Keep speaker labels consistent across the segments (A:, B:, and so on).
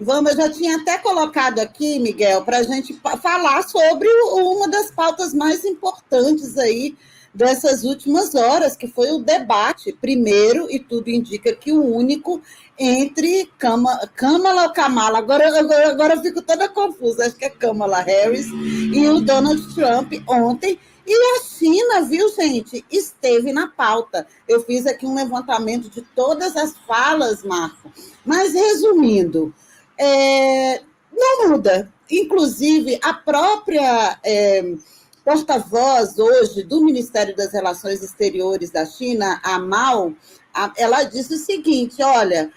A: Vamos, eu já tinha até colocado aqui, Miguel, para a gente falar sobre uma das pautas mais importantes aí dessas últimas horas, que foi o debate, primeiro, e tudo indica que o único, entre Kamala ou Kamala, agora eu fico toda confusa, acho que é Kamala Harris, e o Donald Trump ontem, e a China, viu, gente, esteve na pauta. Eu fiz aqui um levantamento de todas as falas, Marco, mas resumindo, não muda. Inclusive, a própria porta-voz hoje do Ministério das Relações Exteriores da China, a Mao, ela disse o seguinte: olha,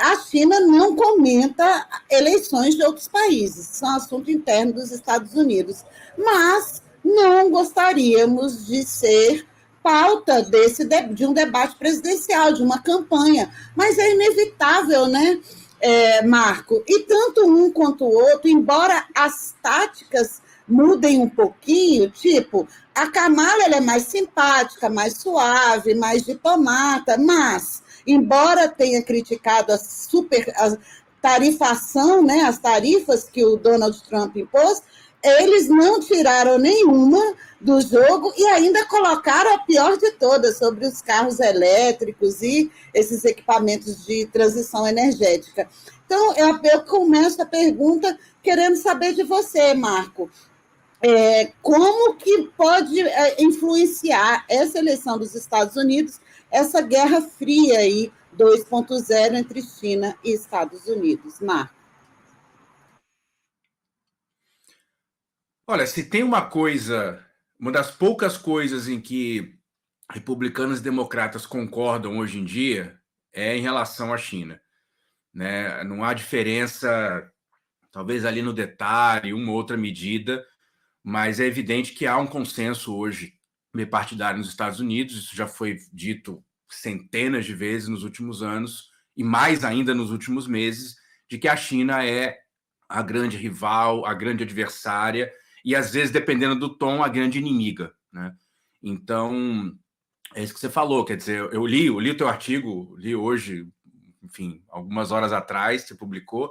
A: a China não comenta eleições de outros países, são assunto interno dos Estados Unidos, mas não gostaríamos de ser pauta de um debate presidencial, de uma campanha, mas é inevitável, né? Marco, e tanto um quanto o outro, embora as táticas mudem um pouquinho, tipo, a Kamala ela é mais simpática, mais suave, mais diplomata, mas, embora tenha criticado a tarifação, né, as tarifas que o Donald Trump impôs, eles não tiraram nenhuma do jogo e ainda colocaram a pior de todas, sobre os carros elétricos e esses equipamentos de transição energética. Então, eu começo a pergunta querendo saber de você, Marco. Como que pode influenciar essa eleição dos Estados Unidos, essa guerra fria aí, 2.0 entre China e Estados Unidos, Marco?
B: Olha, se tem uma coisa, uma das poucas coisas em que republicanos e democratas concordam hoje em dia é em relação à China, né? Não há diferença, talvez ali no detalhe, uma ou outra medida, mas é evidente que há um consenso hoje bipartidário nos Estados Unidos. Isso já foi dito centenas de vezes nos últimos anos e mais ainda nos últimos meses, de que a China é a grande rival, a grande adversária e, às vezes, dependendo do tom, a grande inimiga, né? Então, é isso que você falou, quer dizer, eu li o teu artigo, li hoje, enfim, algumas horas atrás, você publicou.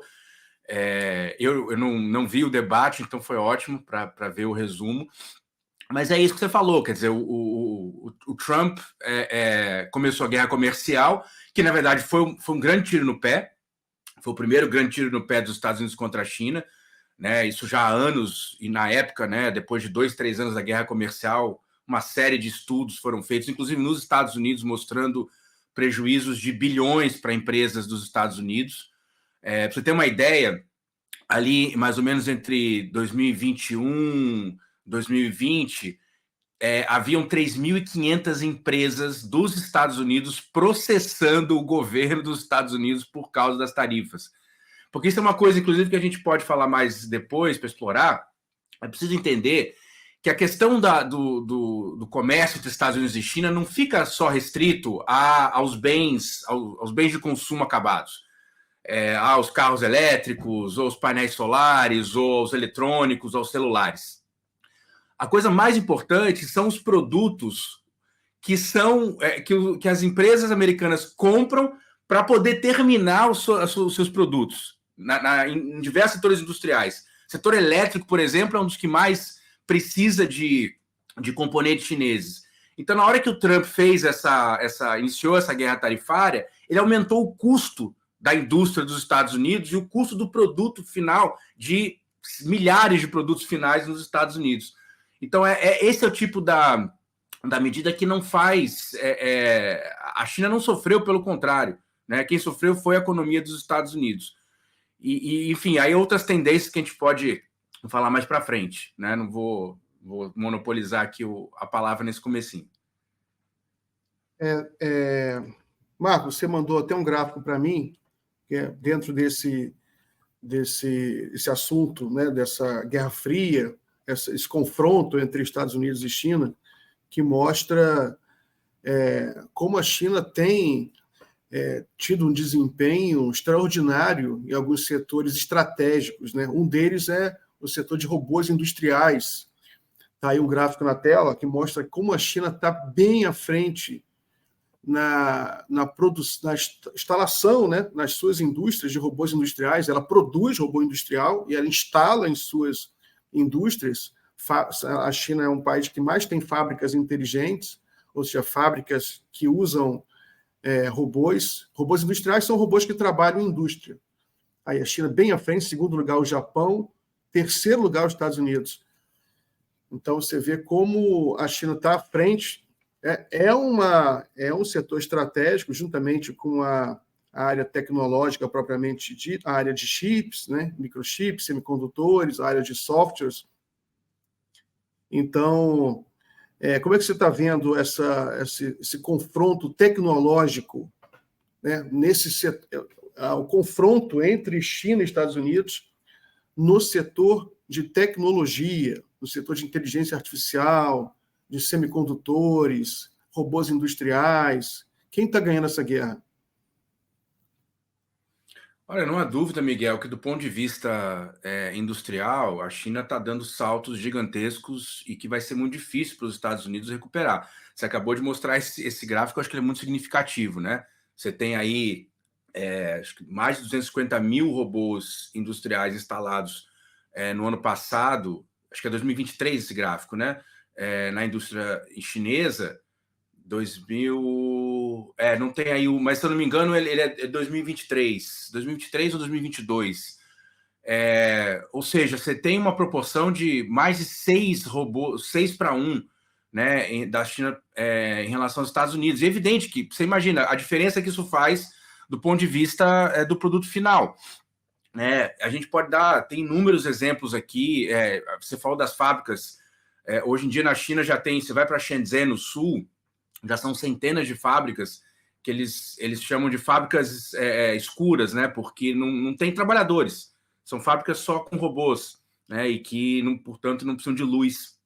B: Eu não vi o debate, então foi ótimo para ver o resumo. Mas é isso que você falou, quer dizer, o Trump começou a guerra comercial, que na verdade foi um grande tiro no pé, foi o primeiro grande tiro no pé dos Estados Unidos contra a China, né? Isso já há anos, e na época, né, depois de 2, 3 anos da guerra comercial, uma série de estudos foram feitos, inclusive nos Estados Unidos, mostrando prejuízos de bilhões para empresas dos Estados Unidos. Para você ter uma ideia, ali mais ou menos entre 2021 e 2020, haviam 3.500 empresas dos Estados Unidos processando o governo dos Estados Unidos por causa das tarifas. Porque isso é uma coisa, inclusive, que a gente pode falar mais depois para explorar. É preciso entender que a questão do comércio entre Estados Unidos e China não fica só restrito aos bens de consumo acabados. Aos carros elétricos, ou aos painéis solares, ou aos eletrônicos, aos celulares. A coisa mais importante são os produtos que as empresas americanas compram para poder terminar os seus produtos em diversos setores industriais. O setor elétrico, por exemplo, é um dos que mais precisa de componentes chineses. Então, na hora que o Trump iniciou essa guerra tarifária, ele aumentou o custo da indústria dos Estados Unidos e o custo do produto final, de milhares de produtos finais nos Estados Unidos. Então, esse é o tipo da medida que não faz... a China não sofreu, pelo contrário, né? Quem sofreu foi a economia dos Estados Unidos. Enfim, aí outras tendências que a gente pode falar mais para frente, né? Não vou monopolizar aqui a palavra nesse comecinho.
C: Marcos, você mandou até um gráfico para mim, que é dentro desse assunto, né, dessa Guerra Fria, esse confronto entre Estados Unidos e China, que mostra como a China tem tido um desempenho extraordinário em alguns setores estratégicos, né? Um deles é o setor de robôs industriais. Está aí um gráfico na tela que mostra como a China está bem à frente na instalação, né, nas suas indústrias de robôs industriais. Ela produz robô industrial e ela instala em suas indústrias. A China é um país que mais tem fábricas inteligentes, ou seja, fábricas que usam robôs. Robôs industriais são robôs que trabalham em indústria. Aí a China bem à frente, segundo lugar o Japão, terceiro lugar os Estados Unidos. Então você vê como a China está à frente. É um setor estratégico, juntamente com a área tecnológica propriamente dita, a área de chips, né, microchips, semicondutores, a área de softwares. Então, como é que você está vendo esse confronto tecnológico, né, o confronto entre China e Estados Unidos no setor de tecnologia, no setor de inteligência artificial, de semicondutores, robôs industriais? Quem está ganhando essa guerra?
B: Olha, não há dúvida, Miguel, que do ponto de vista industrial, a China está dando saltos gigantescos e que vai ser muito difícil para os Estados Unidos recuperar. Você acabou de mostrar esse gráfico, acho que ele é muito significativo, né? Você tem aí acho que mais de 250 mil robôs industriais instalados no ano passado, acho que é 2023 esse gráfico, né? Na indústria chinesa, 2000... não tem aí mas se eu não me engano ele é 2023 ou 2022. Ou seja, você tem uma proporção de mais de 6 robôs, 6 para 1, né, da China em relação aos Estados Unidos. E é evidente que, você imagina, a diferença que isso faz do ponto de vista do produto final. Né? A gente pode tem inúmeros exemplos aqui. Você falou das fábricas. Hoje em dia na China já tem, você vai para Shenzhen, no sul, já são centenas de fábricas que eles chamam de fábricas escuras, né? Porque não tem trabalhadores. São fábricas só com robôs, né? E que, portanto, não precisam de luz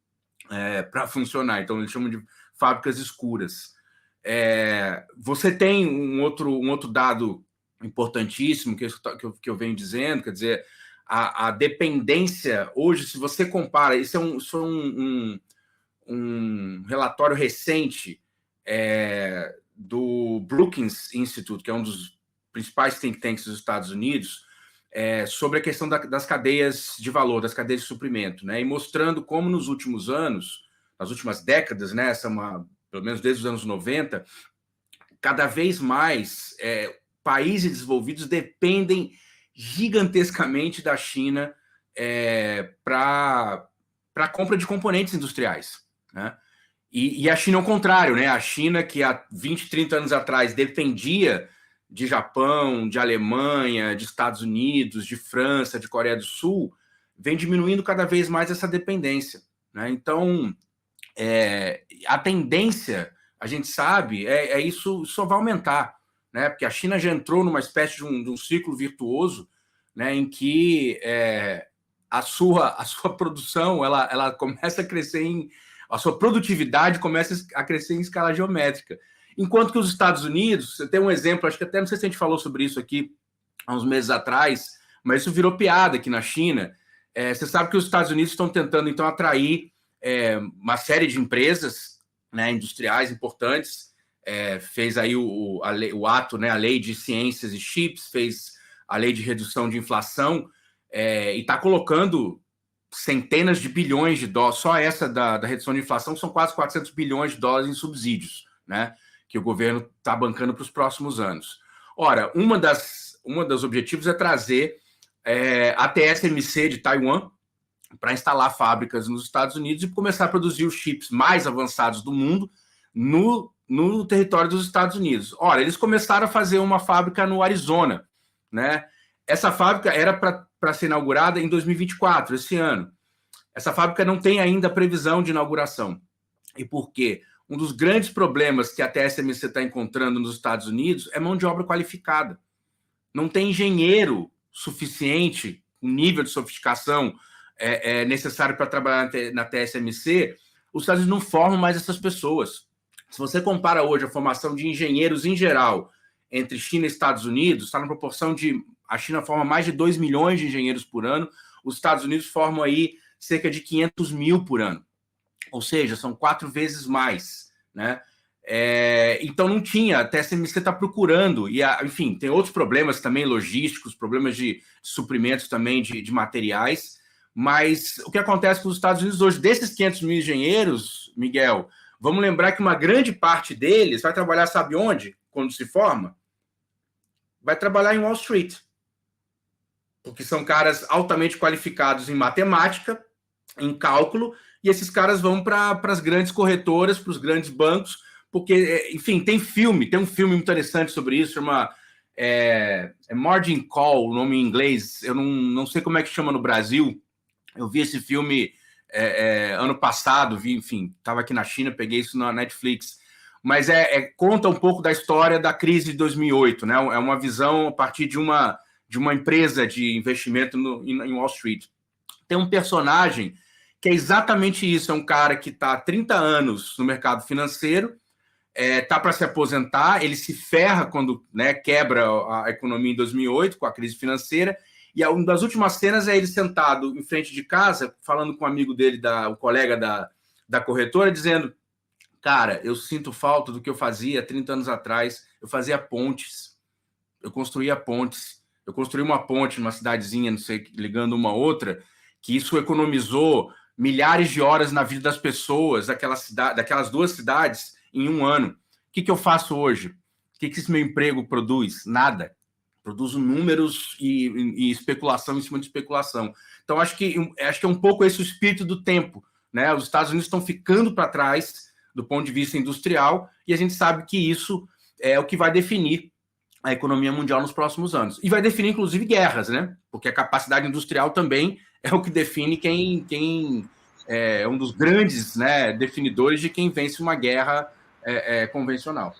B: para funcionar. Então, eles chamam de fábricas escuras. Você tem um outro dado importantíssimo que eu venho dizendo, quer dizer, a dependência hoje, se você compara, isso é um relatório recente do Brookings Institute, que é um dos principais think tanks dos Estados Unidos, sobre a questão das cadeias de valor, das cadeias de suprimento, né? E mostrando como nos últimos anos, nas últimas décadas, né, pelo menos desde os anos 90, cada vez mais países desenvolvidos dependem gigantescamente da China para a compra de componentes industriais, né? E a China é o contrário, né? A China, que há 20, 30 anos atrás dependia de Japão, de Alemanha, de Estados Unidos, de França, de Coreia do Sul, vem diminuindo cada vez mais essa dependência, né? Então, a tendência, a gente sabe, isso só vai aumentar, né? Porque a China já entrou numa espécie de um ciclo virtuoso, né? Em que a sua produção ela começa a crescer a sua produtividade começa a crescer em escala geométrica. Enquanto que os Estados Unidos, você tem um exemplo, acho que até não sei se a gente falou sobre isso aqui há uns meses atrás, mas isso virou piada aqui na China. Você sabe que os Estados Unidos estão tentando, então, atrair uma série de empresas, né, industriais importantes, fez aí o ato, né, a lei de ciências e chips, fez a lei de redução de inflação, e está colocando centenas de bilhões de dólares, só essa da redução de inflação são quase 400 bilhões de dólares em subsídios, né, que o governo está bancando para os próximos anos. Ora, uma das objetivos é trazer a TSMC de Taiwan para instalar fábricas nos Estados Unidos e começar a produzir os chips mais avançados do mundo no território dos Estados Unidos. Ora, eles começaram a fazer uma fábrica no Arizona, né? Essa fábrica era para ser inaugurada em 2024, esse ano. Essa fábrica não tem ainda previsão de inauguração. E por quê? Um dos grandes problemas que a TSMC está encontrando nos Estados Unidos é mão de obra qualificada. Não tem engenheiro suficiente, um nível de sofisticação necessário para trabalhar na TSMC. Os Estados Unidos não formam mais essas pessoas. Se você compara hoje a formação de engenheiros em geral entre China e Estados Unidos, está na proporção de... A China forma mais de 2 milhões de engenheiros por ano, os Estados Unidos formam aí cerca de 500 mil por ano. Ou seja, são 4 vezes mais, né? Então não tinha, até a CMC está procurando, enfim, tem outros problemas também logísticos, problemas de suprimentos também de materiais, mas o que acontece com os Estados Unidos hoje, desses 500 mil engenheiros, Miguel, vamos lembrar que uma grande parte deles vai trabalhar, sabe onde, quando se forma? Vai trabalhar em Wall Street, porque são caras altamente qualificados em matemática, em cálculo, e esses caras vão para as grandes corretoras, para os grandes bancos, porque, enfim, tem um filme muito interessante sobre isso, chama Margin Call, o nome em inglês, eu não sei como é que chama no Brasil, eu vi esse filme ano passado, enfim, estava aqui na China, peguei isso na Netflix, mas conta um pouco da história da crise de 2008, né? É uma visão a partir de uma empresa de investimento em Wall Street. Tem um personagem que é exatamente isso, é um cara que está há 30 anos no mercado financeiro, está para se aposentar, ele se ferra quando, né, quebra a economia em 2008 com a crise financeira, e uma das últimas cenas é ele sentado em frente de casa, falando com um amigo dele, um colega da corretora, dizendo: cara, eu sinto falta do que eu fazia 30 anos atrás, eu fazia pontes, eu construía pontes, eu construí uma ponte numa cidadezinha, não sei, ligando uma a outra, que isso economizou milhares de horas na vida das pessoas daquelas duas cidades em um ano. O que eu faço hoje? O que esse meu emprego produz? Nada. Produzo números e especulação em cima de especulação. Então, acho que é um pouco esse o espírito do tempo, né? Os Estados Unidos estão ficando para trás do ponto de vista industrial e a gente sabe que isso é o que vai definir a economia mundial nos próximos anos. E vai definir, inclusive, guerras, né? Porque a capacidade industrial também é o que define quem é um dos grandes, né, definidores de quem vence uma guerra convencional.